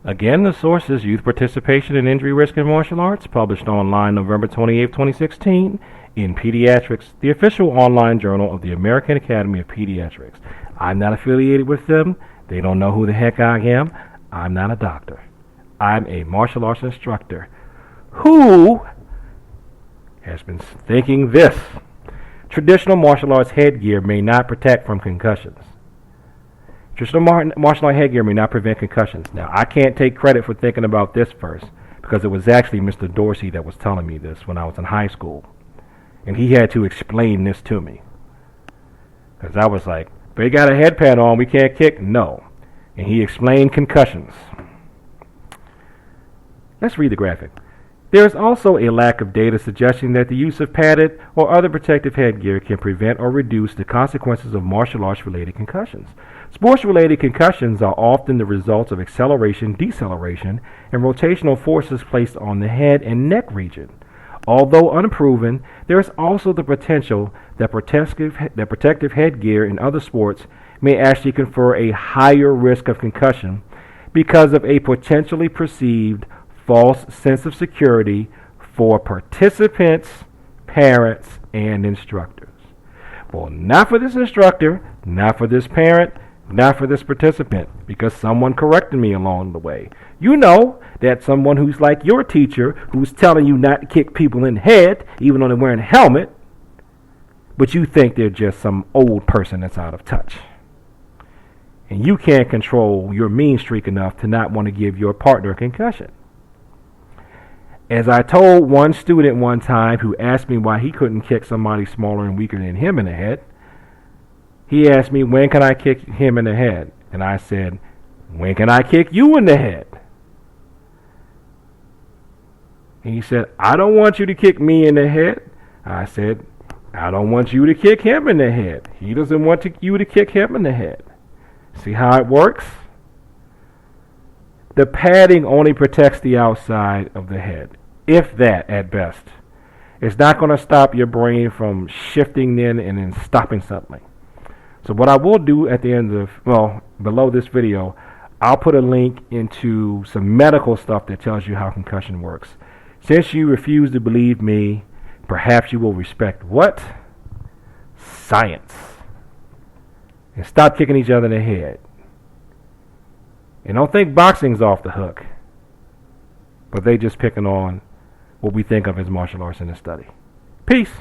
Again, the source is Youth Participation and Injury Risk in Martial Arts, published online November 28, 2016, in Pediatrics, the official online journal of the American Academy of Pediatrics. I'm not affiliated with them. They don't know who the heck I am. I'm not a doctor. I'm a martial arts instructor who has been thinking this. Traditional martial arts headgear may not protect from concussions. Traditional martial art headgear may not prevent concussions. Now, I can't take credit for thinking about this first, because it was actually Mr. Dorsey that was telling me this when I was in high school. And he had to explain this to me. Because I was like, they got a head pad on, we can't kick? No. And he explained concussions. Let's read the graphic. There is also a lack of data suggesting that the use of padded or other protective headgear can prevent or reduce the consequences of martial arts-related concussions. Sports-related concussions are often the result of acceleration, deceleration, and rotational forces placed on the head and neck region. Although unproven, there is also the potential that protective headgear in other sports may actually confer a higher risk of concussion because of a potentially perceived false sense of security for participants, parents, and instructors. Well, not for this instructor, not for this parent, not for this participant, because someone corrected me along the way. You know that someone who's like your teacher, who's telling you not to kick people in the head, even though they're wearing a helmet, but you think they're just some old person that's out of touch. And you can't control your mean streak enough to not want to give your partner a concussion. As I told one student one time who asked me why he couldn't kick somebody smaller and weaker than him in the head, he asked me, when can I kick him in the head? And I said, when can I kick you in the head? And he said, I don't want you to kick me in the head. I said, I don't want you to kick him in the head. He doesn't want you to kick him in the head. See how it works? The padding only protects the outside of the head, if that at best. It's not going to stop your brain from shifting in and then stopping something. So what I will do at the end of, below this video, I'll put a link into some medical stuff that tells you how concussion works. Since you refuse to believe me, perhaps you will respect what? Science. And stop kicking each other in the head. And don't think boxing's off the hook, but they just picking on what we think of as martial arts in the study. Peace.